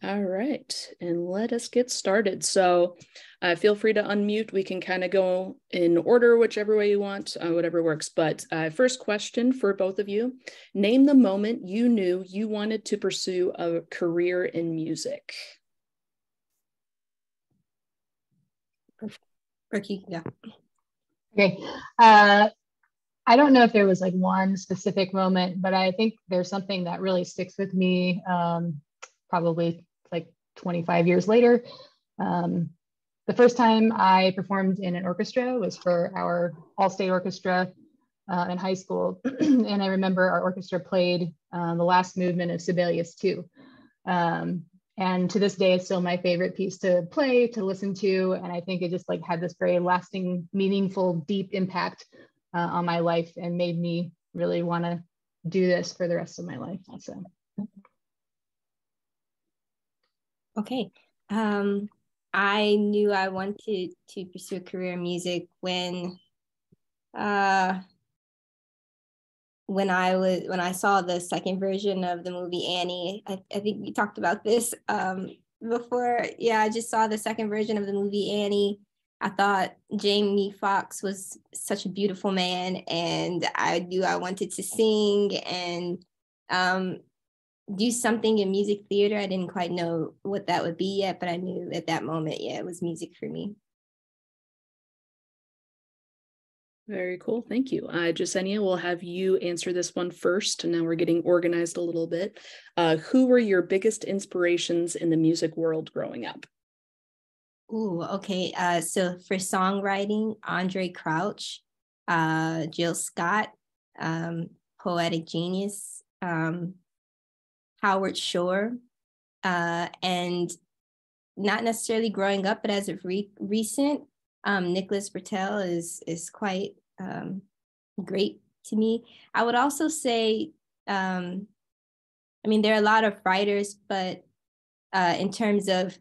All right, and let us get started. So feel free to unmute. We can kind of go in order, whichever way you want, whatever works. But first question for both of you. Name the moment you knew you wanted to pursue a career in music. Ricky, yeah. Okay. I don't know if there was like one specific moment, but I think there's something that really sticks with me probably like 25 years later. The first time I performed in an orchestra was for our all-state orchestra in high school. And I remember our orchestra played the last movement of Sibelius II. And to this day, it's still my favorite piece to play, to listen to. And I think it just like had this very lasting, meaningful, deep impact on my life and made me really want to do this for the rest of my life. So. Okay. I knew I wanted to pursue a career in music when I saw the second version of the movie Annie. I think we talked about this before. Yeah, I just saw the second version of the movie Annie. I thought Jamie Foxx was such a beautiful man, and I knew I wanted to sing and do something in music theater. I didn't quite know what that would be yet, but I knew at that moment, yeah, it was music for me. Very cool. Thank you. Jesenia, we'll have you answer this one first. And now we're getting organized a little bit. Who were your biggest inspirations in the music world growing up? Ooh, okay. So for songwriting, Andre Crouch, Jill Scott, Poetic Genius, Howard Shore, and not necessarily growing up, but as of recent, Nicholas Bertel is quite great to me. I would also say, I mean, there are a lot of writers, but in terms of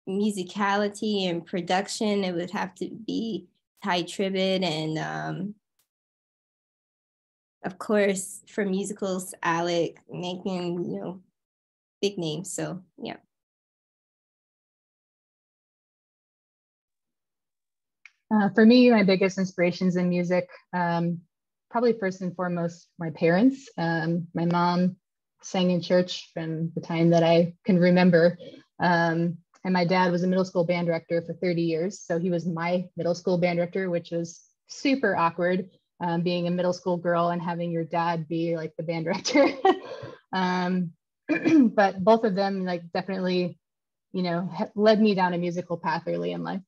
musicality and production, it would have to be Ty Tribbett, and of course for musicals, Alec, making big names. So yeah. For me, my biggest inspirations in music, probably first and foremost, my parents. My mom sang in church from the time that I can remember. And my dad was a middle school band director for 30 years. So he was my middle school band director, which was super awkward, being a middle school girl and having your dad be like the band director. But both of them like definitely, led me down a musical path early in life.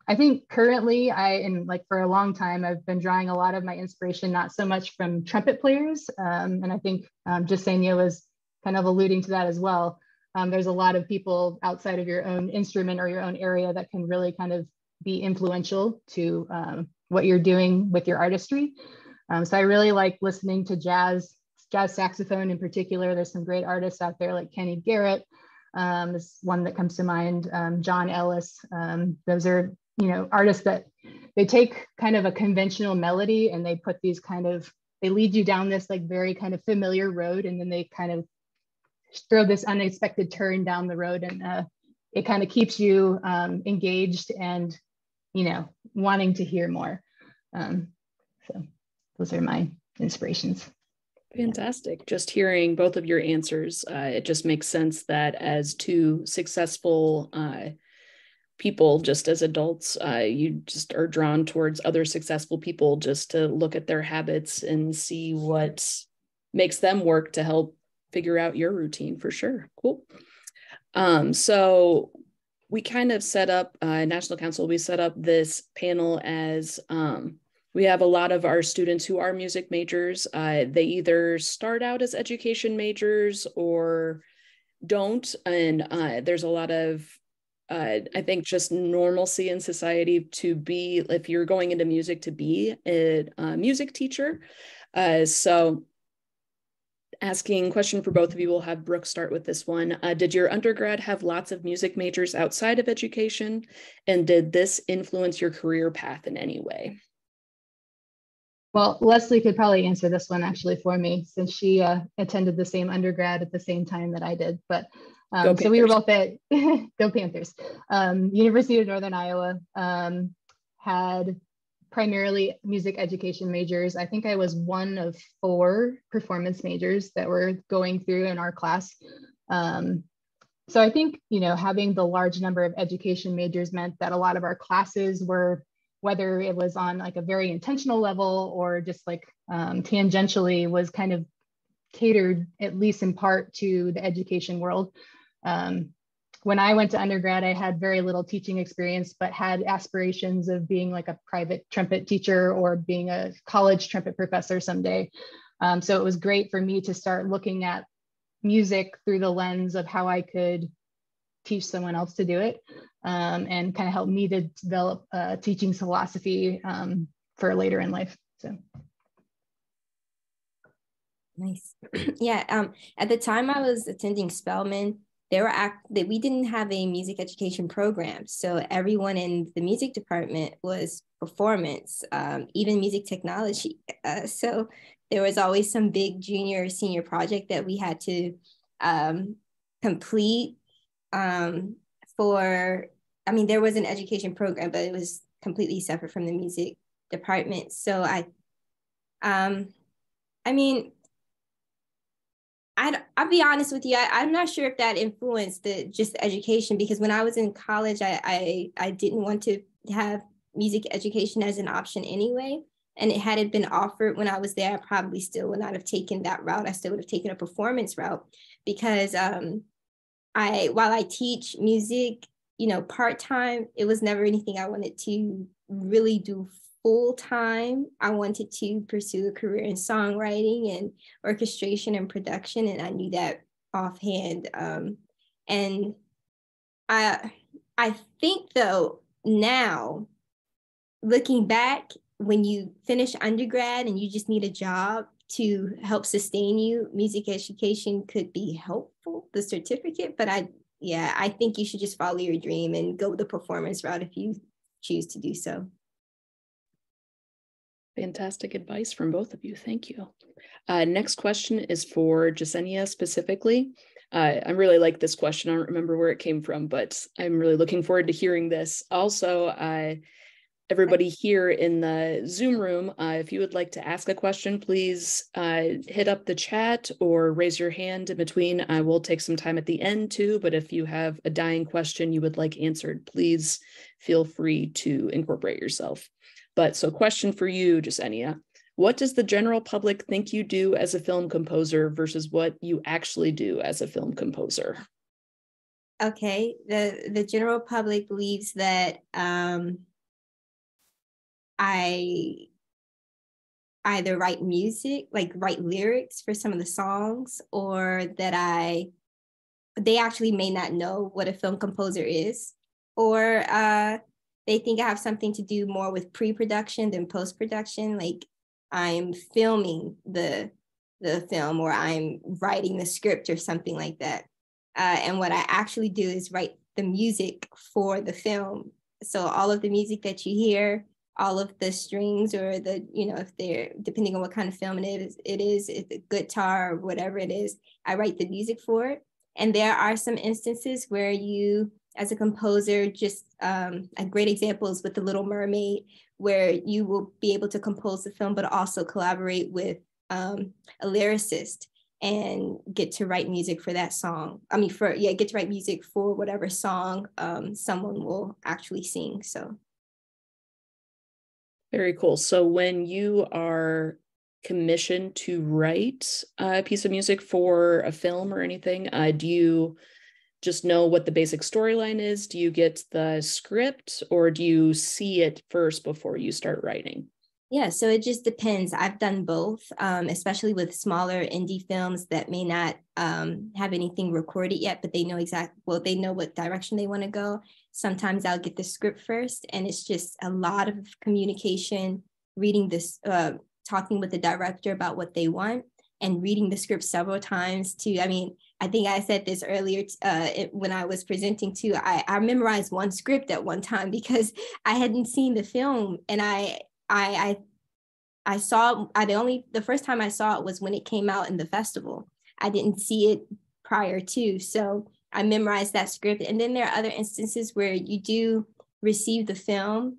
I think currently and like for a long time, I've been drawing a lot of my inspiration, not so much from trumpet players. And I think Jesenia was kind of alluding to that as well. There's a lot of people outside of your own instrument or your own area that can really kind of be influential to what you're doing with your artistry. So I really like listening to jazz saxophone in particular. There's some great artists out there like Kenny Garrett. Is one that comes to mind, John Ellis. Those are, artists that they take kind of a conventional melody and they put these they lead you down this like very kind of familiar road, and then they kind of throw this unexpected turn down the road, and it kind of keeps you engaged and, wanting to hear more. So those are my inspirations. Fantastic. Just hearing both of your answers, it just makes sense that as two successful people, just as adults, you just are drawn towards other successful people just to look at their habits and see what makes them work to help figure out your routine for sure. Cool. So we kind of set up, National Council, we set up this panel as we have a lot of our students who are music majors. They either start out as education majors or don't. And there's a lot of, I think, just normalcy in society to be, if you're going into music, to be a music teacher. So asking question for both of you, we'll have Brooke start with this one. Did your undergrad have lots of music majors outside of education? And did this influence your career path in any way? Well, Leslie could probably answer this one actually for me, since she attended the same undergrad at the same time that I did. But so we were both at Go Panthers. University of Northern Iowa, had primarily music education majors. I think I was one of 4 performance majors that were going through in our class. So I think, having the large number of education majors meant that a lot of our classes were, whether it was on like a very intentional level or just like tangentially, was kind of catered, at least in part, to the education world. When I went to undergrad, I had very little teaching experience, but had aspirations of being like a private trumpet teacher or being a college trumpet professor someday. So it was great for me to start looking at music through the lens of how I could teach someone else to do it, and kind of help me to develop a teaching philosophy for later in life. So. Nice. Yeah. At the time I was attending Spelman, we didn't have a music education program. So everyone in the music department was performance, even music technology. So there was always some big junior or senior project that we had to complete there was an education program, but it was completely separate from the music department. So I'll be honest with you. I'm not sure if that influenced just education, because when I was in college, I didn't want to have music education as an option anyway. And it hadn't been offered when I was there. I probably still would not have taken that route. I still would have taken a performance route, because while I teach music, part-time, it was never anything I wanted to really do full-time. I wanted to pursue a career in songwriting and orchestration and production, and I knew that offhand. And I think, though, now, looking back, when you finish undergrad and you just need a job to help sustain you, music education could be helpful, the certificate. But I think you should just follow your dream and go the performance route if you choose to do so. Fantastic advice from both of you. Thank you. Next question is for Jesenia specifically. I really like this question. I don't remember where it came from, but I'm really looking forward to hearing this. Also, everybody here in the Zoom room, if you would like to ask a question, please hit up the chat or raise your hand in between. I will take some time at the end too, but if you have a dying question you would like answered, please feel free to incorporate yourself. But so question for you, Jesenia, what does the general public think you do as a film composer versus what you actually do as a film composer? Okay, the general public believes that I either write music, like write lyrics for some of the songs, or that they actually may not know what a film composer is, or they think I have something to do more with pre-production than post-production, like I'm filming the film or I'm writing the script or something like that. And what I actually do is write the music for the film. So all of the music that you hear, all of the strings, or if they're, depending on what kind of film it is a guitar or whatever it is, I write the music for it. And there are some instances where you, as a composer, just a great example is with The Little Mermaid, where you will be able to compose the film, but also collaborate with a lyricist and get to write music for that song. Get to write music for whatever song someone will actually sing. So. Very cool. So when you are commissioned to write a piece of music for a film or anything, do you just know what the basic storyline is? Do you get the script, or do you see it first before you start writing? Yeah, so it just depends. I've done both, especially with smaller indie films that may not have anything recorded yet, but they know they know what direction they want to go. Sometimes I'll get the script first, and it's just a lot of communication, reading this, talking with the director about what they want, and reading the script several times too. I think I said this earlier when I was presenting too. I memorized one script at one time because I hadn't seen the film, and I the first time I saw it was when it came out in the festival. I didn't see it prior to, so I memorized that script. And then there are other instances where you do receive the film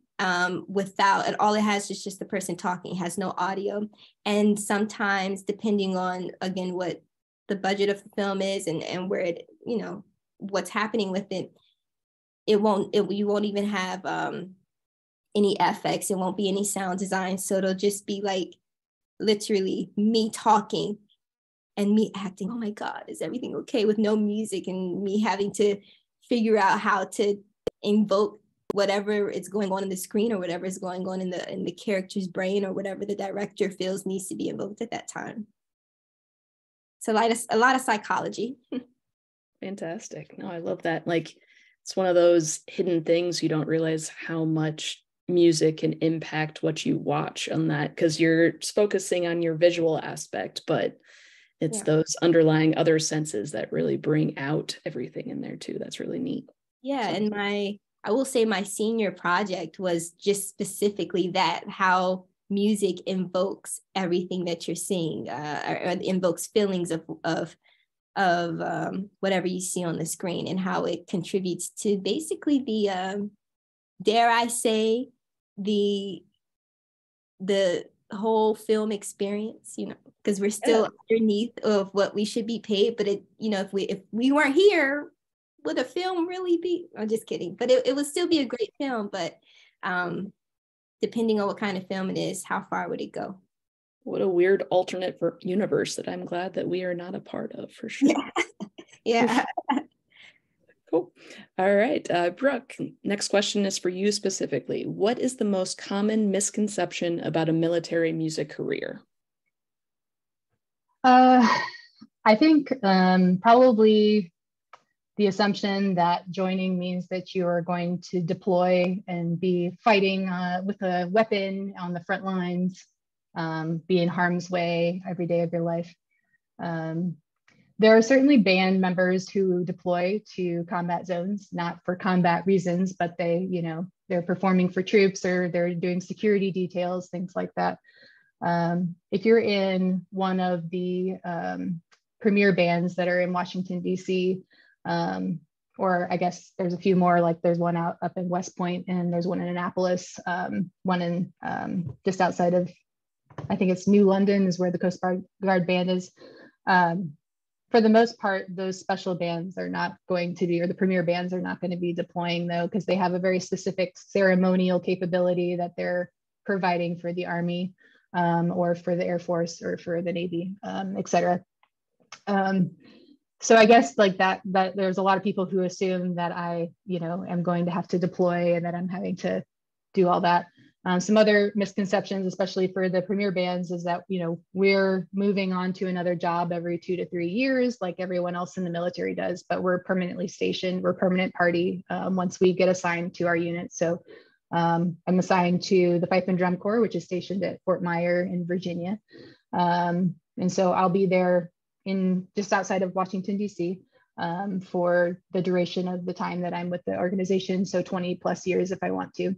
without, and all it has is just the person talking, it has no audio. And sometimes, depending on, again, what the budget of the film is and where it, you know, what's happening with it, you won't even have any FX, it won't be any sound design. So it'll just be like literally me talking and me acting, oh my God, is everything okay, with no music, and me having to figure out how to invoke whatever is going on in the screen or whatever is going on in the character's brain or whatever the director feels needs to be invoked at that time. So a lot of psychology. Fantastic. No, I love that. Like, it's one of those hidden things you don't realize how much music can impact what you watch on that, because you're focusing on your visual aspect, but it's those underlying other senses that really bring out everything in there too. That's really neat. Yeah. So. And I will say my senior project was just specifically that, how music invokes everything that you're seeing, or invokes feelings of whatever you see on the screen, and how it contributes to basically the, dare I say, the whole film experience, you know, because we're still underneath of what we should be paid. But it, you know, if we weren't here, would a film really be? I'm just kidding. But it would still be a great film. But depending on what kind of film it is, how far would it go? What a weird alternate universe that I'm glad that we are not a part of, for sure. Yeah. Cool. All right, Brooke, next question is for you specifically. What is the most common misconception about a military music career? I think probably the assumption that joining means that you are going to deploy and be fighting with a weapon on the front lines, be in harm's way every day of your life. There are certainly band members who deploy to combat zones, not for combat reasons, but they, you know, they're performing for troops, or they're doing security details, things like that. If you're in one of the premier bands that are in Washington, D.C., or I guess there's a few more, like there's one up in West Point, and there's one in Annapolis, one in just outside of, I think it's New London is where the Coast Guard band is. For the most part, those special bands are not going to be, or the premier bands are not going to be deploying, though, because they have a very specific ceremonial capability that they're providing for the Army, or for the Air Force, or for the Navy, et cetera. So I guess like that there's a lot of people who assume that I, you know, am going to have to deploy and that I'm having to do all that. Some other misconceptions, especially for the premier bands, is that, you know, we're moving on to another job every 2 to 3 years, like everyone else in the military does, but we're permanently stationed. We're permanent party once we get assigned to our unit. So I'm assigned to the Fife and Drum Corps, which is stationed at Fort Myer in Virginia. And so I'll be there in just outside of Washington, D.C. For the duration of the time that I'm with the organization. So 20 plus years if I want to.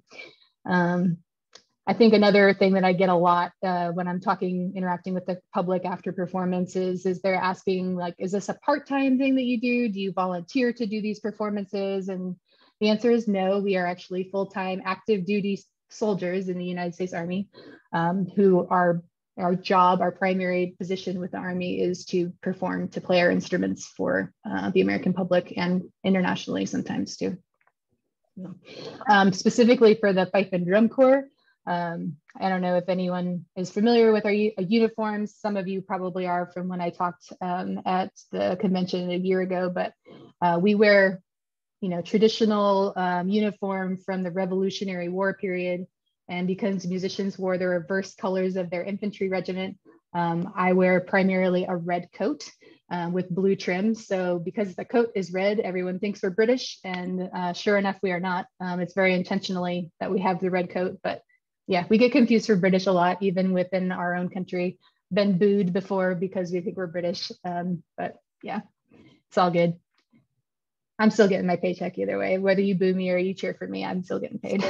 I think another thing that I get a lot when I'm interacting with the public after performances is they're asking, like, is this a part-time thing that you do? Do you volunteer to do these performances? And the answer is no. We are actually full-time active duty soldiers in the United States Army, who are our job, our primary position with the Army is to perform, to play our instruments for the American public and internationally sometimes too. Specifically for the Fife and Drum Corps, I don't know if anyone is familiar with our uniforms. Some of you probably are from when I talked at the convention a year ago, but we wear, you know, traditional uniform from the Revolutionary War period. And because musicians wore the reverse colors of their infantry regiment, I wear primarily a red coat with blue trim. So because the coat is red, everyone thinks we're British, and sure enough, we are not. It's very intentionally that we have the red coat, but yeah, we get confused for British a lot, even within our own country. Been booed before because we think we're British, but yeah, it's all good. I'm still getting my paycheck either way. Whether you boo me or you cheer for me, I'm still getting paid.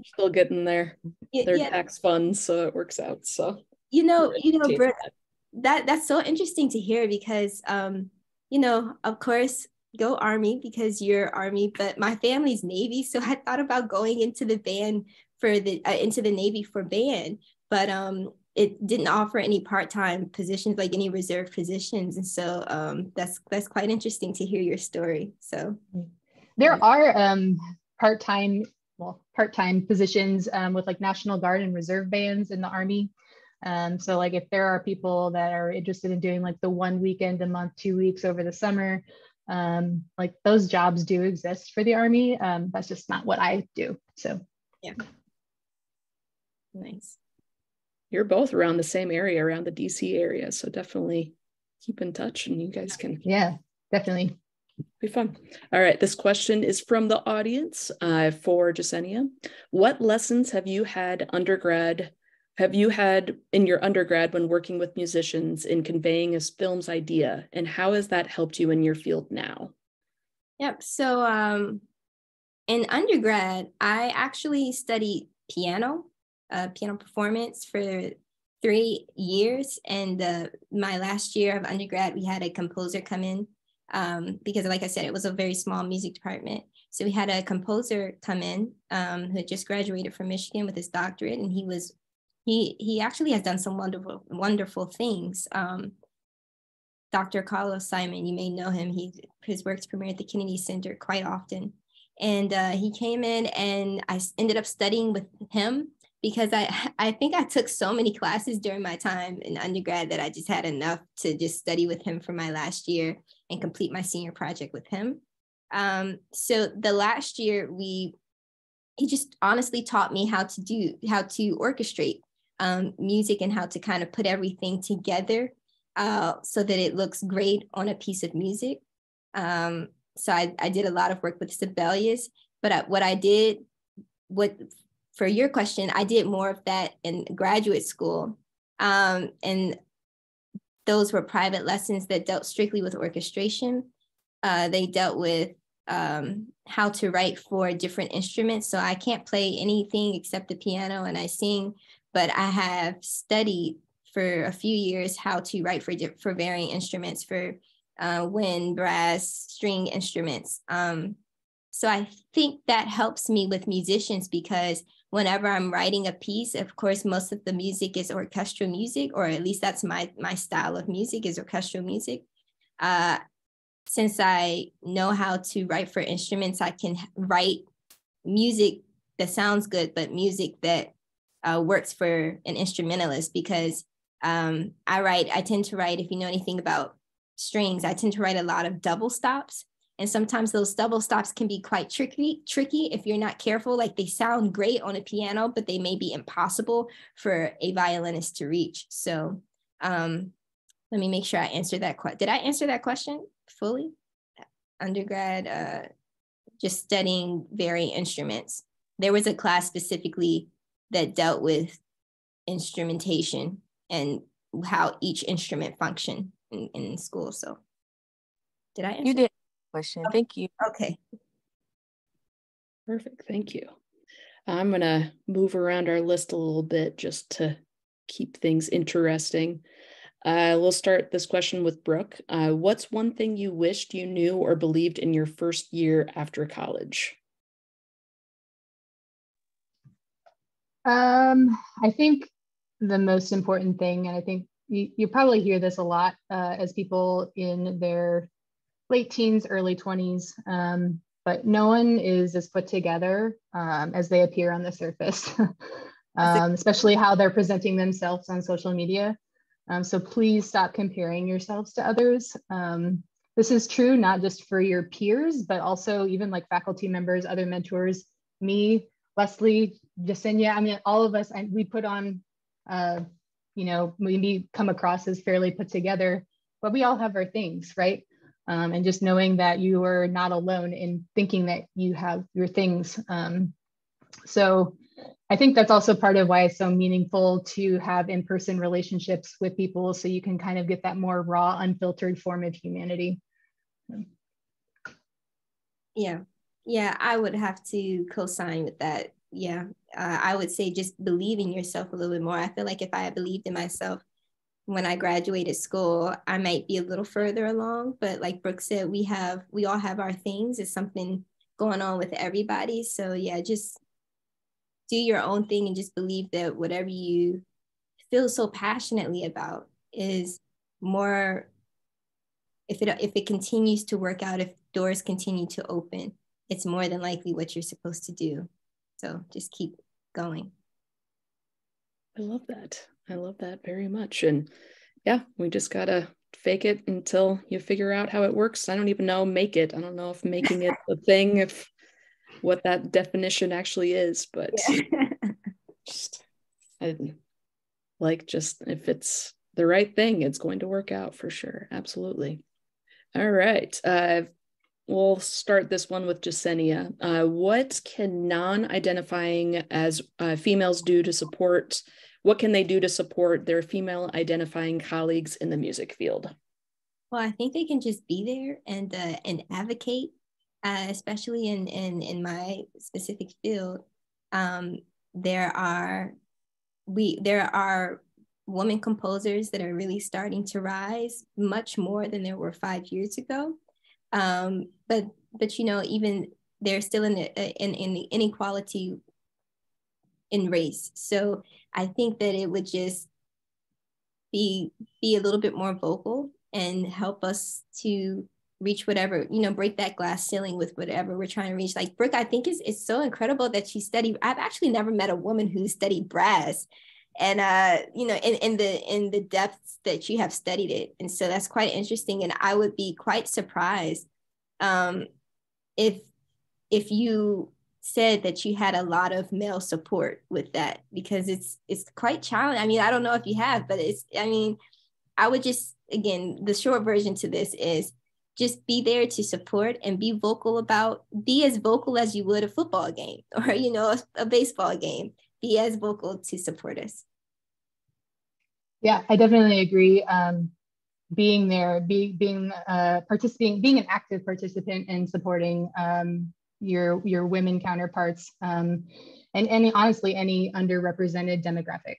Still getting there. They're Yeah. tax funds, so it works out. So Brooke, that's so interesting to hear because of course, go Army because you're Army, but my family's Navy, so I thought about going into the band for the into the Navy for band, but it didn't offer any part-time positions, like any reserve positions, and so that's quite interesting to hear your story. So there are part-time positions with like National Guard and reserve bands in the Army. So like if there are people that are interested in doing like the 1 weekend a month, 2 weeks over the summer, like those jobs do exist for the Army. That's just not what I do. So yeah. Nice. You're both around the same area, around the DC area. So definitely keep in touch and you guys can. Yeah, definitely. Be fun. All right. This question is from the audience for Jesenia. What lessons have you had in your undergrad when working with musicians in conveying a film's idea, and how has that helped you in your field now? Yep. So in undergrad, I actually studied piano performance for 3 years. And my last year of undergrad, we had a composer come in because, like I said, it was a very small music department. So we had a composer come in who had just graduated from Michigan with his doctorate, and he actually has done some wonderful things. Dr. Carlos Simon, you may know him. His works premiere at the Kennedy Center quite often. And he came in and I ended up studying with him because I think I took so many classes during my time in undergrad that I just had enough to just study with him for my last year and complete my senior project with him. So the last year, he just honestly taught me how to orchestrate music and how to kind of put everything together so that it looks great on a piece of music. So I did a lot of work with Sibelius, but for your question, I did more of that in graduate school. And those were private lessons that dealt strictly with orchestration. They dealt with how to write for different instruments. So I can't play anything except the piano and I sing, but I have studied for a few years how to write for varying instruments, for wind, brass, string instruments. So I think that helps me with musicians because whenever I'm writing a piece, of course, most of the music is orchestral music, or at least that's my style of music is orchestral music. Since I know how to write for instruments, I can write music that sounds good, but music that works for an instrumentalist because I tend to write, if you know anything about strings, I tend to write a lot of double stops. And sometimes those double stops can be quite tricky if you're not careful. Like they sound great on a piano, but they may be impossible for a violinist to reach. So let me make sure I answered that question. Did I answer that question fully? Undergrad, just studying varying instruments. There was a class specifically that dealt with instrumentation and how each instrument functioned in school. So did I answer? You did. Question. Okay. Thank you. Okay. Perfect. Thank you. I'm going to move around our list a little bit just to keep things interesting. We'll start this question with Brooke. What's one thing you wished you knew or believed in your first year after college? I think the most important thing, and I think you probably hear this a lot as people in their late teens, early 20s, but no one is as put together as they appear on the surface, especially how they're presenting themselves on social media. So please stop comparing yourselves to others. This is true not just for your peers, but also even like faculty members, other mentors, me, Leslie, Jesenia, I mean, all of us, and we put on, maybe come across as fairly put together, but we all have our things, right? And just knowing that you are not alone in thinking that you have your things. So I think that's also part of why it's so meaningful to have in-person relationships with people so you can kind of get that more raw, unfiltered form of humanity. Yeah. Yeah, I would have to co-sign with that. Yeah. I would say just believe in yourself a little bit more. I feel like if I had believed in myself when I graduated school, I might be a little further along. But like Brooke said, we all have our things. It's something going on with everybody. So yeah, just do your own thing and just believe that whatever you feel so passionately about is more, if it continues to work out, if doors continue to open, it's more than likely what you're supposed to do. So just keep going. I love that. I love that very much. And yeah, we just gotta fake it until you figure out how it works. I don't even know make it. I don't know if making it a thing, if what that definition actually is, but Yeah. just I like just if it's the right thing, it's going to work out for sure. Absolutely. All right. We'll start this one with Jesenia. What can non-identifying as females do to support? What can they do to support their female identifying colleagues in the music field? Well, I think they can just be there and advocate, especially in my specific field. Um, there are there are women composers that are really starting to rise much more than there were 5 years ago. But you know, even they're still in the inequality in race. So I think that it would just be a little bit more vocal and help us to reach whatever, you know, break that glass ceiling with whatever we're trying to reach. Like Brooke, I think it's so incredible that she studied. I've actually never met a woman who studied brass, and you know, in the depths that you have studied it. And so that's quite interesting. And I would be quite surprised um, if you said that you had a lot of male support with that, because it's quite challenging. I mean, I don't know if you have, but I mean, I would just, again, the short version to this is just be there to support and be as vocal as you would a football game or, you know, a baseball game. Be as vocal to support us. Yeah, I definitely agree. Being there, being participating, being an active participant in supporting your women counterparts, and honestly any underrepresented demographic.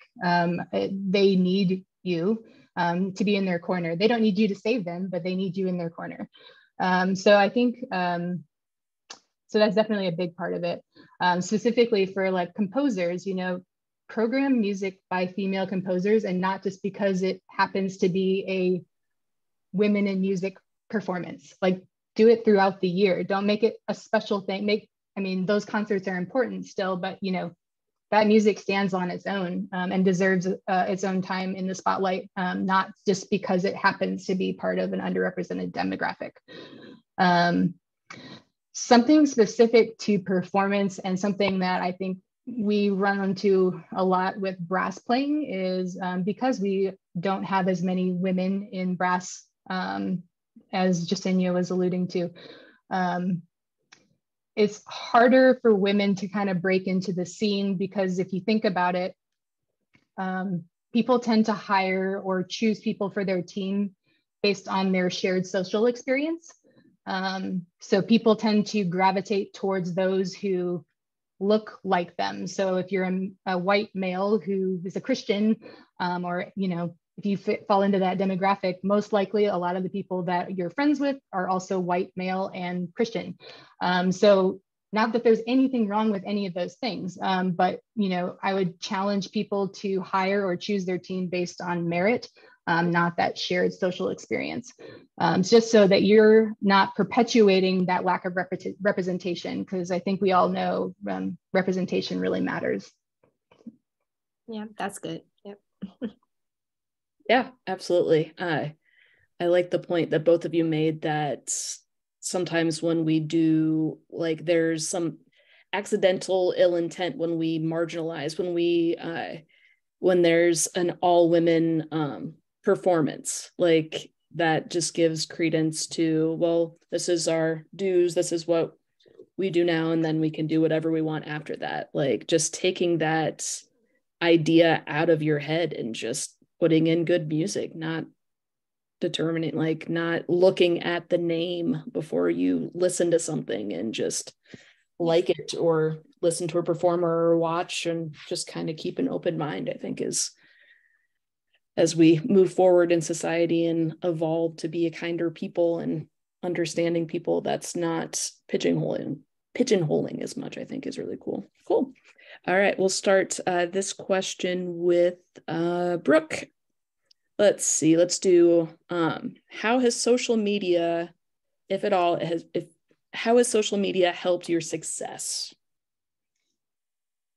They need you to be in their corner. They don't need you to save them, but they need you in their corner. So I think so that's definitely a big part of it. Specifically for like composers, you know, program music by female composers, and not just because it happens to be a women in music performance. Like, do it throughout the year. Don't make it a special thing. I mean, those concerts are important still, but you know, that music stands on its own and deserves its own time in the spotlight, not just because it happens to be part of an underrepresented demographic. Something specific to performance, and something that I think we run into a lot with brass playing is because we don't have as many women in brass as Jesenia was alluding to. It's harder for women to kind of break into the scene, because if you think about it, people tend to hire or choose people for their team based on their shared social experience. So people tend to gravitate towards those who look like them. So if you're a white male who is a Christian, or, you know, if you fall into that demographic, most likely a lot of the people that you're friends with are also white male and Christian. So not that there's anything wrong with any of those things, but, you know, I would challenge people to hire or choose their team based on merit, not that shared social experience, just so that you're not perpetuating that lack of representation, because I think we all know representation really matters. Yeah, that's good. Yep. Yeah, absolutely. I like the point that both of you made, that sometimes when we do, like, there's some accidental ill intent when we marginalize, when there's an all women performance, like that just gives credence to, well, this is our dues, this is what we do now, and then we can do whatever we want after that. Like, just taking that idea out of your head and just putting in good music, not determining, like not looking at the name before you listen to something and just like it or listen to a performer or watch, and just kind of keep an open mind, I think, is, as we move forward in society and evolve to be a kinder people and understanding people, that's not pigeonholing as much, I think is really cool. Cool. All right, we'll start this question with Brooke. Let's see, let's do how has social media, if at all, how has social media helped your success?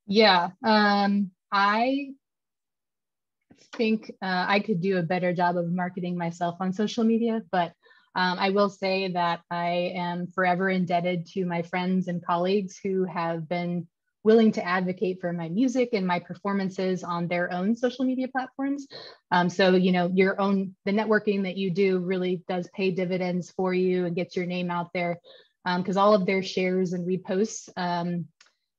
Yeah, I think I could do a better job of marketing myself on social media, but I will say that I am forever indebted to my friends and colleagues who have been willing to advocate for my music and my performances on their own social media platforms. So, you know, the networking that you do really does pay dividends for you and gets your name out there, because all of their shares and reposts on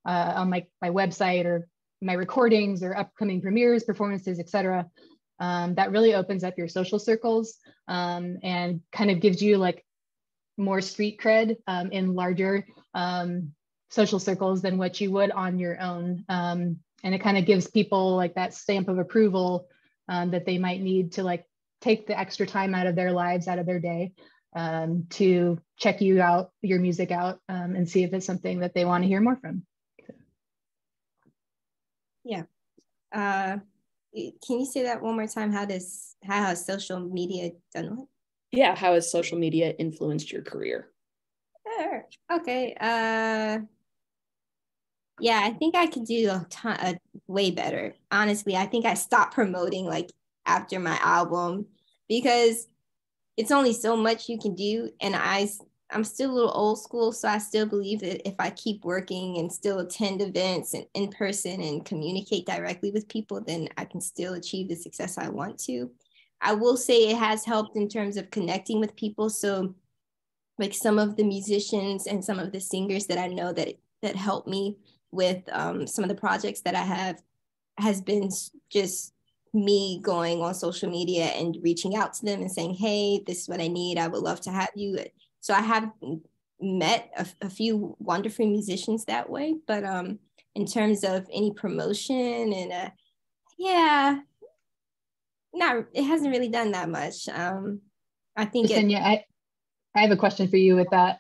my website or my recordings or upcoming premieres, performances, etc. That really opens up your social circles and kind of gives you like more street cred in larger social circles than what you would on your own. And it kind of gives people like that stamp of approval that they might need to like take the extra time out of their lives, out of their day, to check you out, your music out, and see if it's something that they want to hear more from. Yeah. Can you say that one more time? How has social media done what? Yeah, how has social media influenced your career? Sure. Okay. Yeah, I think I could do way better. Honestly, I think I stopped promoting like after my album, because it's only so much you can do. And I'm still a little old school, so I still believe that if I keep working and still attend events and in person and communicate directly with people, then I can still achieve the success I want to. I will say it has helped in terms of connecting with people. So like some of the musicians and some of the singers that I know that help me with some of the projects that I have has been just me going on social media and reaching out to them and saying, hey, this is what I need. I would love to have you. So I have met a few wonderful musicians that way. But in terms of any promotion and yeah, it hasn't really done that much. I think Jesenia, I have a question for you with that.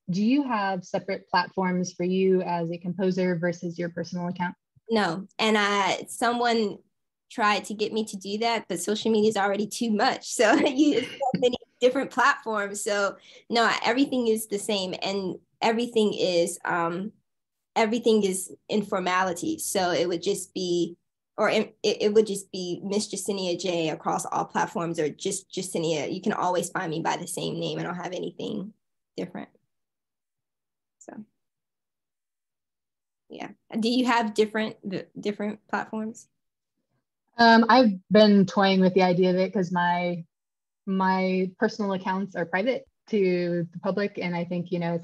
Do you have separate platforms for you as a composer versus your personal account? No, and someone tried to get me to do that, but social media is already too much. So you have so many different platforms. So no, everything is the same, and everything is informality. So it would just be, or it would just be Miss Jesenia J across all platforms, or just Jesenia. You can always find me by the same name. I don't have anything different. So yeah. Do you have different platforms? I've been toying with the idea of it because my personal accounts are private to the public, and I think, you know,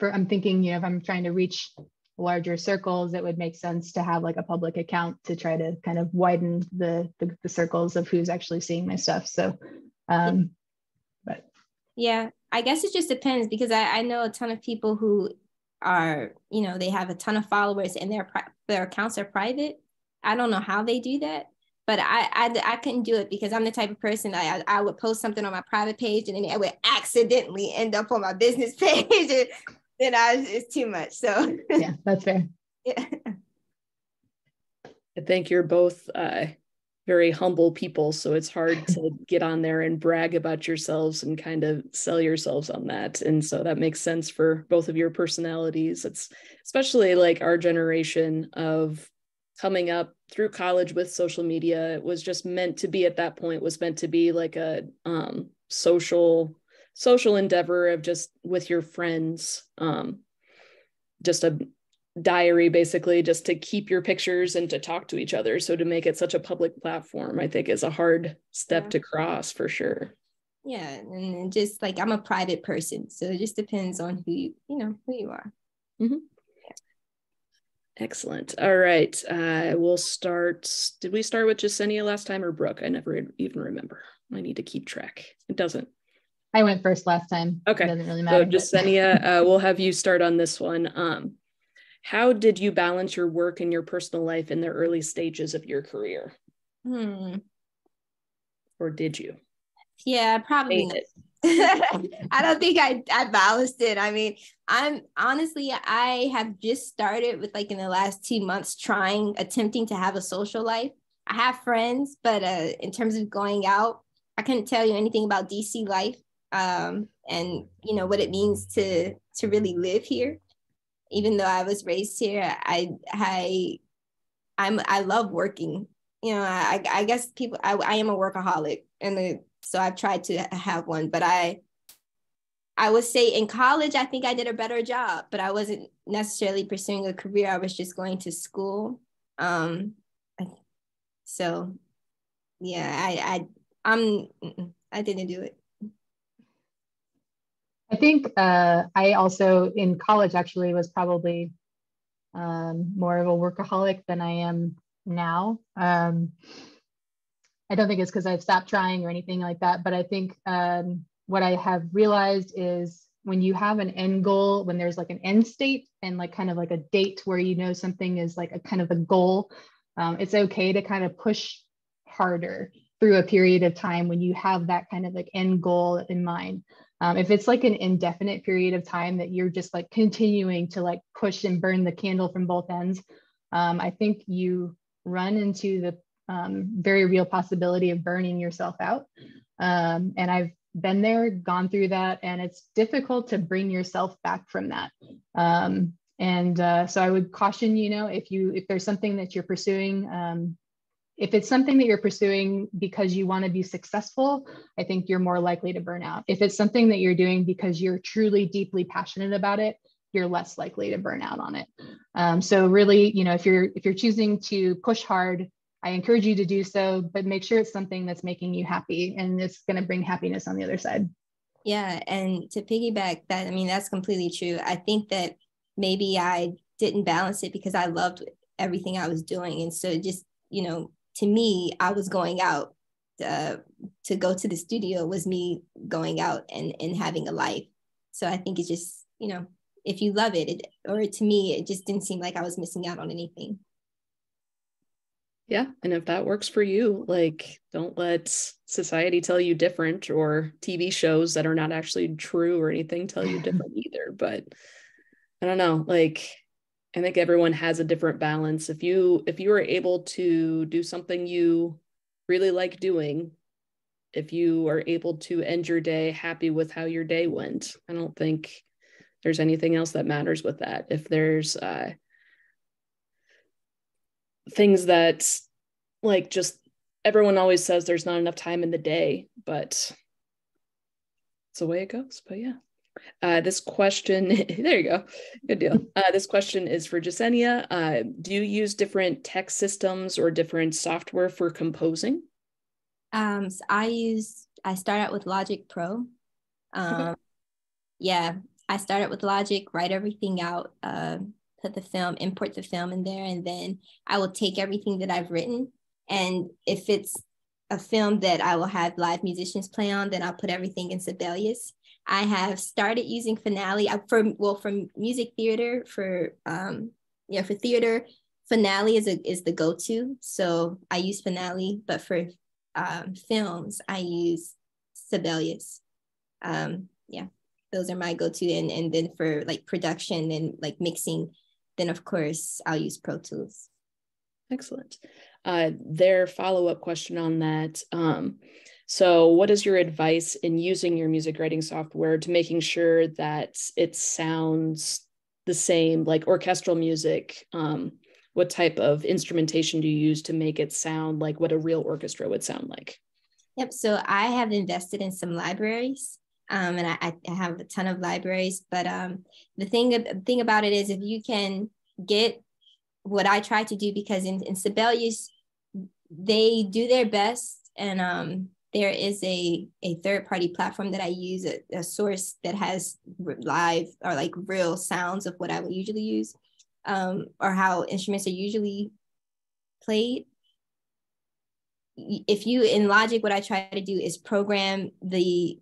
I'm thinking, you know, if I'm trying to reach larger circles, it would make sense to have like a public account to try to kind of widen the circles of who's actually seeing my stuff. So, but yeah, I guess it just depends, because I know a ton of people who are, you know, they have a ton of followers and their accounts are private. I don't know how they do that, but I couldn't do it, because I'm the type of person that I would post something on my private page and then it would accidentally end up on my business page. And then it's too much. So yeah, that's fair. Yeah. I think you're both very humble people, so it's hard to get on there and brag about yourselves and kind of sell yourselves on that. And so that makes sense for both of your personalities. It's especially like our generation of coming up through college with social media. It was just meant to be, at that point, was meant to be like a social endeavor of just with your friends, just a diary, basically, just to keep your pictures and to talk to each other. So to make it such a public platform, I think, is a hard step to cross, for sure. Yeah, and just like, I'm a private person, so it just depends on who you are. Mm-hmm. Yeah. Excellent. All right, we'll start. Did we start with Jesenia last time or Brooke? I never even remember. I need to keep track. It doesn't. I went first last time. Okay. It doesn't really matter. So Jesenia, we'll have you start on this one. How did you balance your work and your personal life in the early stages of your career? Or did you? Yeah, probably not. I don't think I balanced it. I mean, I have just started with like in the last 2 months attempting to have a social life. I have friends, but in terms of going out, I couldn't tell you anything about DC life, and you know what it means to really live here. Even though I was raised here, I love working. You know, I guess I am a workaholic, and so I've tried to have one, but I would say in college, I think I did a better job, but I wasn't necessarily pursuing a career. I was just going to school. So yeah, I didn't do it. I think I also in college actually was probably more of a workaholic than I am now. I don't think it's because I've stopped trying or anything like that, but I think what I have realized is when you have an end goal, when there's like an end state and like kind of like a date where you know something is like a kind of a goal, it's okay to kind of push harder through a period of time when you have that kind of like end goal in mind. If it's like an indefinite period of time that you're just like continuing to like push and burn the candle from both ends, I think you run into the very real possibility of burning yourself out. And I've been there, gone through that, and it's difficult to bring yourself back from that. So I would caution, you know, if there's something that you're pursuing, if it's something that you're pursuing because you want to be successful, I think you're more likely to burn out. If it's something that you're doing because you're truly deeply passionate about it, you're less likely to burn out on it. So really, you know, if you're choosing to push hard, I encourage you to do so, but make sure it's something that's making you happy and it's going to bring happiness on the other side. Yeah, and to piggyback that, I mean, that's completely true. I think that maybe I didn't balance it because I loved everything I was doing. And so just, you know, to me, I was going out to go to the studio was me going out and having a life. So I think it's just, you know, if you love it, or to me, it just didn't seem like I was missing out on anything. Yeah. And if that works for you, like, don't let society tell you different, or TV shows that are not actually true or anything tell you different either. But I don't know, like, I think everyone has a different balance. If you are able to do something you really like doing, if you are able to end your day happy with how your day went, I don't think there's anything else that matters with that. If there's things that, like, just everyone always says there's not enough time in the day, but it's the way it goes. But yeah, this question, there you go, good deal. This question is for Jesenia. Do you use different text systems or different software for composing? So I start out with Logic Pro. Okay. Yeah, I started with Logic, write everything out, import the film in there, and then I will take everything that I've written. And if it's a film that I will have live musicians play on, then I'll put everything in Sibelius. I have started using Finale for music theater, for theater, Finale is the go-to. So I use Finale, but for films, I use Sibelius. Yeah, those are my go-to. And then for like production and like mixing, then of course I'll use Pro Tools. Excellent. Their follow-up question on that. So what is your advice in using your music writing software to making sure that it sounds the same, like orchestral music? What type of instrumentation do you use to make it sound like what a real orchestra would sound like? Yep. So I have invested in some libraries, and I have a ton of libraries. But the thing about it is, if you can get what I try to do, because in Sibelius, they do their best, and there is a third-party platform that I use, a source that has live or like real sounds of what I would usually use, or how instruments are usually played. if you, in Logic, what I try to do is program the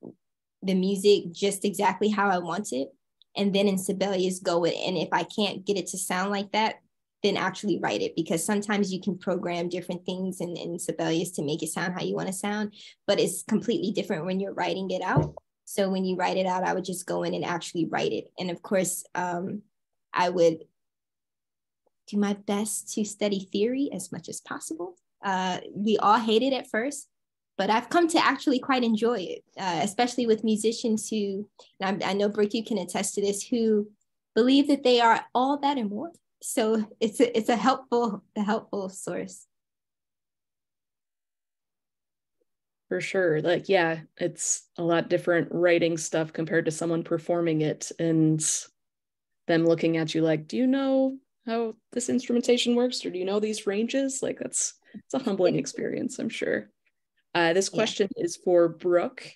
music just exactly how I want it. And then in Sibelius go it. And if I can't get it to sound like that, then actually write it, because sometimes you can program different things in Sibelius to make it sound how you want to sound, but it's completely different when you're writing it out. So when you write it out, I would just go in and actually write it. And of course, I would do my best to study theory as much as possible. We all hate it at first, but I've come to actually quite enjoy it, especially with musicians who, and I know Brooke, you can attest to this, who believe that they are all that and more. So it's a helpful source. For sure. Like, yeah, it's a lot different writing stuff compared to someone performing it and them looking at you like, do you know how this instrumentation works? Or do you know these ranges? Like, it's a humbling experience, I'm sure. This question is for Brooke.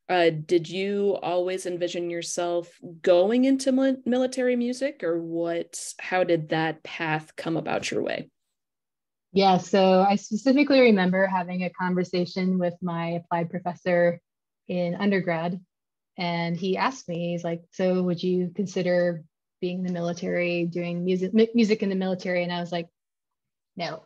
Did you always envision yourself going into military music, or how did that path come about your way? Yeah, so I specifically remember having a conversation with my applied professor in undergrad, and he asked me, he's like, so would you consider being in the military, doing music in the military? And I was like, no,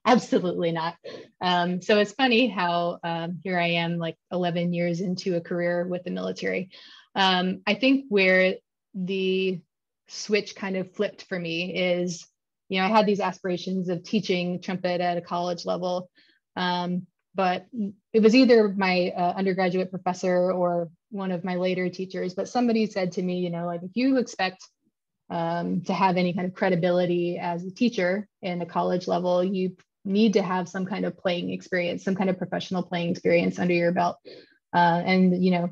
absolutely not. So it's funny how here I am, like 11 years into a career with the military. I think where the switch kind of flipped for me is, I had these aspirations of teaching trumpet at a college level, but it was either my undergraduate professor or one of my later teachers, but somebody said to me, like, if you expect to have any kind of credibility as a teacher in a college level, you need to have some kind of playing experience, some kind of professional playing experience under your belt. And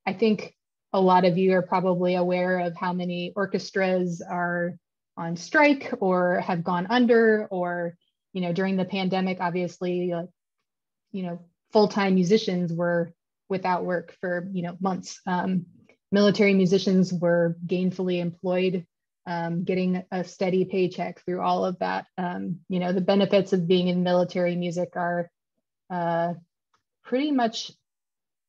I think a lot of you are probably aware of how many orchestras are on strike or have gone under, or, during the pandemic, obviously, full-time musicians were without work for, months. Military musicians were gainfully employed, getting a steady paycheck through all of that. The benefits of being in military music are pretty much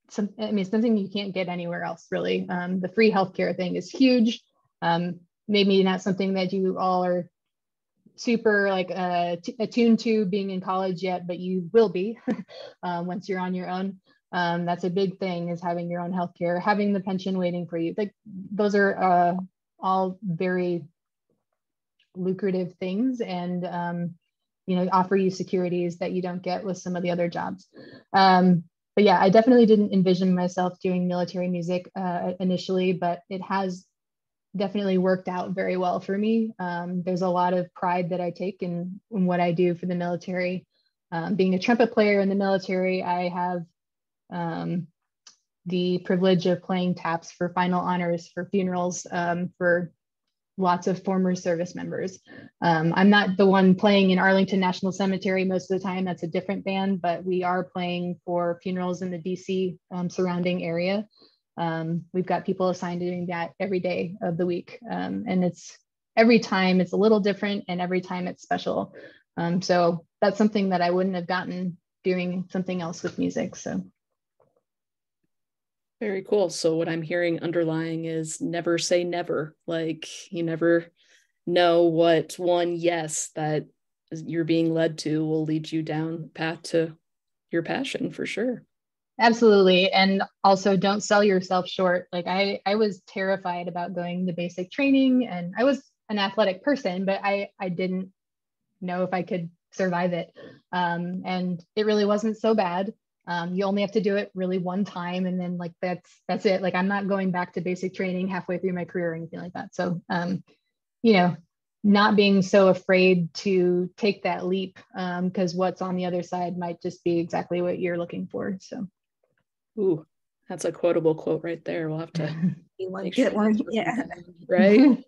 something you can't get anywhere else, really. The free healthcare thing is huge. Maybe not something that you all are super attuned to being in college yet, but you will be once you're on your own. That's a big thing, is having your own healthcare, having the pension waiting for you. Like, those are all very lucrative things, and offer you securities that you don't get with some of the other jobs. But yeah, I definitely didn't envision myself doing military music initially, but it has definitely worked out very well for me. There's a lot of pride that I take in what I do for the military. Being a trumpet player in the military, I have the privilege of playing taps for final honors, for funerals, for lots of former service members. I'm not the one playing in Arlington National Cemetery most of the time. That's a different band, but we are playing for funerals in the DC surrounding area. We've got people assigned to doing that every day of the week. And every time it's a little different, and every time it's special. So that's something that I wouldn't have gotten doing something else with music. So. Very cool. So what I'm hearing underlying is never say never. Like, you never know what one yes that you're being led to will lead you down the path to your passion, for sure. Absolutely. And also, don't sell yourself short. Like, I was terrified about going to basic training, and I was an athletic person, but I didn't know if I could survive it. And it really wasn't so bad. You only have to do it really one time, and then that's it. Like, I'm not going back to basic training halfway through my career or anything like that. So, not being so afraid to take that leap, because what's on the other side might just be exactly what you're looking for. So. Ooh, that's a quotable quote right there. We'll have to make sure one. Yeah. Right.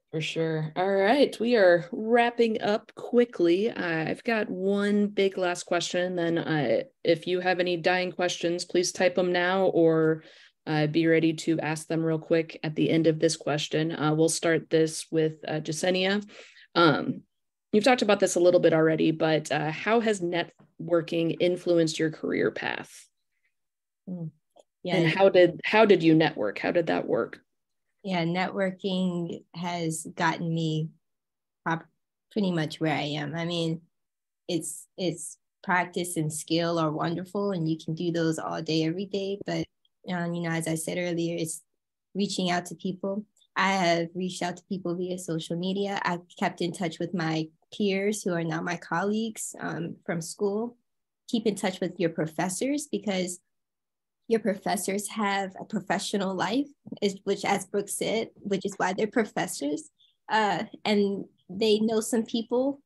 For sure. All right. We are wrapping up quickly. I've got one big last question. Then if you have any dying questions, please type them now, or be ready to ask them real quick at the end of this question. We'll start this with Jesenia. you've talked about this a little bit already, but how has networking influenced your career path? Yeah. And how did you network? How did that work? Yeah, networking has gotten me pretty much where I am. I mean, it's practice and skill are wonderful, and you can do those all day, every day. But as I said earlier, it's reaching out to people. I have reached out to people via social media. I've kept in touch with my peers who are now my colleagues from school. Keep in touch with your professors, because your professors have a professional life, which, as Brooke said, which is why they're professors. And they know some people.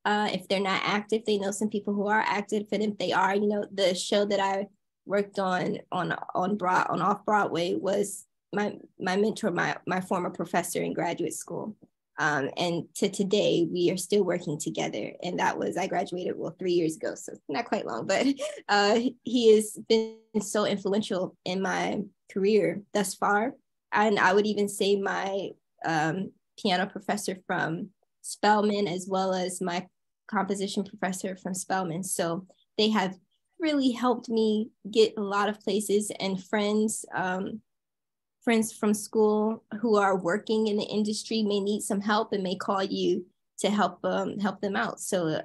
If they're not active, they know some people who are active. And if they are, the show that I worked on off Broadway was my mentor, my former professor in graduate school. And to today, we are still working together. And I graduated, 3 years ago, so not quite long, but he has been so influential in my career thus far. And I would even say my piano professor from Spelman, as well as my composition professor from Spelman. So they have really helped me get a lot of places, and friends from school who are working in the industry may need some help and may call you to help them out. So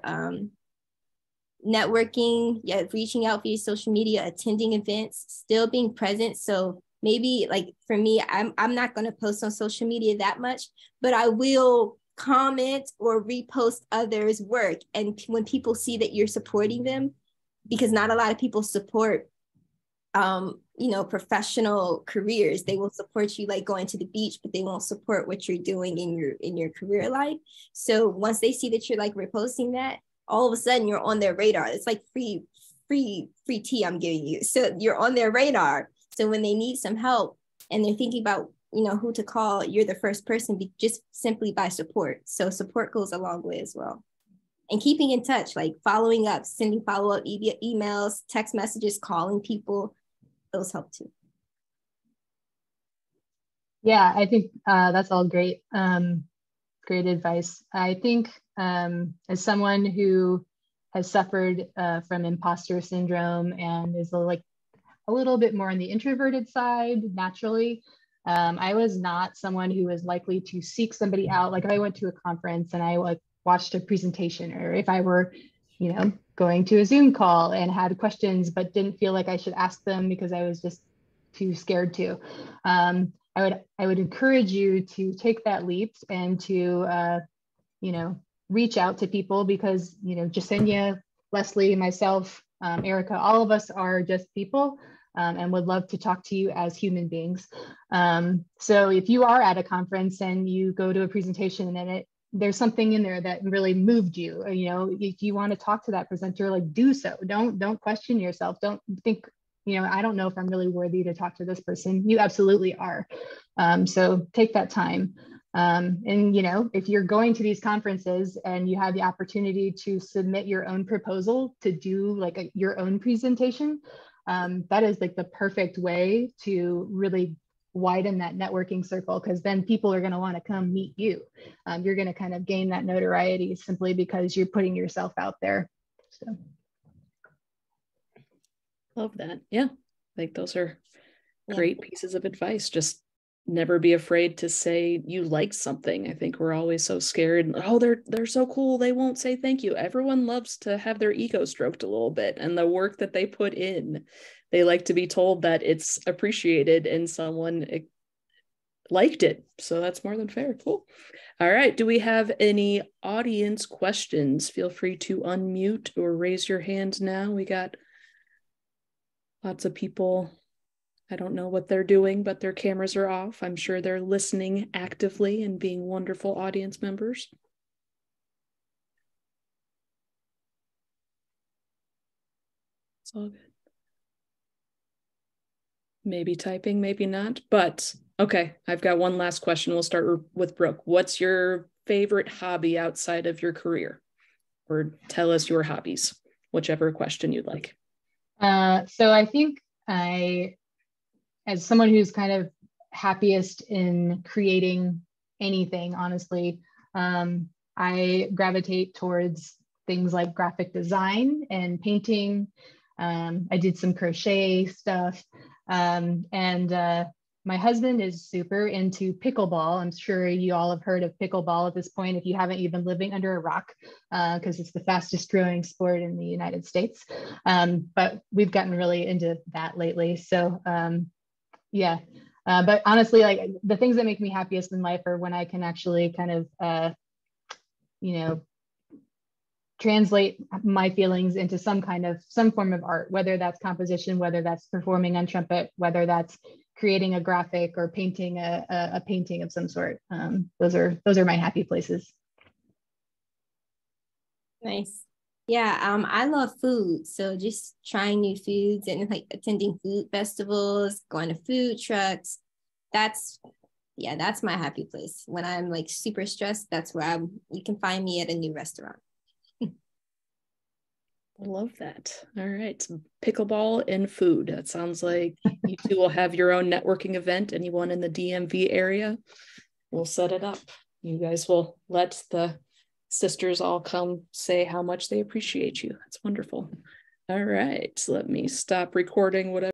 networking, reaching out via social media, attending events, still being present. So maybe, like, for me, I'm not going to post on social media that much, but I will comment or repost others' work. And when people see that you're supporting them, because not a lot of people support professional careers. They will support you like going to the beach, but they won't support what you're doing in your career life. So once they see that you're like reposting that, all of a sudden you're on their radar. It's like free tea I'm giving you. So you're on their radar. So when they need some help and they're thinking about who to call, you're the first person, just simply by support. So support goes a long way as well. And keeping in touch, like following up, sending follow-up emails, text messages, calling people, those help too. Yeah, I think that's all great, great advice. I think as someone who has suffered from imposter syndrome and is like a little bit more on the introverted side naturally, I was not someone who was likely to seek somebody out. Like if I went to a conference and I like watched a presentation, or if I were, going to a Zoom call and had questions but didn't feel like I should ask them because I was just too scared to. I would encourage you to take that leap and to reach out to people, because Jesenia, Leslie, myself, Erica, all of us are just people. And would love to talk to you as human beings. So if you are at a conference and you go to a presentation and there's something in there that really moved you, if you want to talk to that presenter, like do so. Don't question yourself. Don't think, I don't know if I'm really worthy to talk to this person. You absolutely are. So take that time. And if you're going to these conferences and you have the opportunity to submit your own proposal to do like your own presentation, that is like the perfect way to really widen that networking circle, because then people are going to want to come meet you. You're going to kind of gain that notoriety simply because you're putting yourself out there. So love that. Yeah, I think those are great pieces of advice. Just never be afraid to say you like something. I think we're always so scared. Oh, they're so cool, they won't say thank you. Everyone loves to have their ego stroked a little bit, and the work that they put in, they like to be told that it's appreciated and someone liked it. So that's more than fair. Cool. All right. Do we have any audience questions? Feel free to unmute or raise your hand now. We got lots of people. I don't know what they're doing, but their cameras are off. I'm sure they're listening actively and being wonderful audience members. It's all good. Maybe typing, maybe not, but okay. I've got one last question. We'll start with Brooke. What's your favorite hobby outside of your career? Or tell us your hobbies, whichever question you'd like. So I think as someone who's kind of happiest in creating anything, honestly, I gravitate towards things like graphic design and painting. I did some crochet stuff. My husband is super into pickleball. I'm sure you all have heard of pickleball at this point. If you haven't, you've been living under a rock, because it's the fastest growing sport in the United States. But we've gotten really into that lately. So yeah, but honestly, like the things that make me happiest in life are when I can actually kind of, translate my feelings into some form of art, whether that's composition, whether that's performing on trumpet, whether that's creating a graphic or painting a painting of some sort. Those are my happy places. Nice. Yeah, I love food. So just trying new foods and like attending food festivals, going to food trucks. That's my happy place. When I'm like super stressed, that's where you can find me at a new restaurant. I love that. All right. So pickleball and food. That sounds like you two will have your own networking event. Anyone in the DMV area, we'll set it up. You guys will let the sisters all come say how much they appreciate you. That's wonderful. All right. So let me stop recording whatever.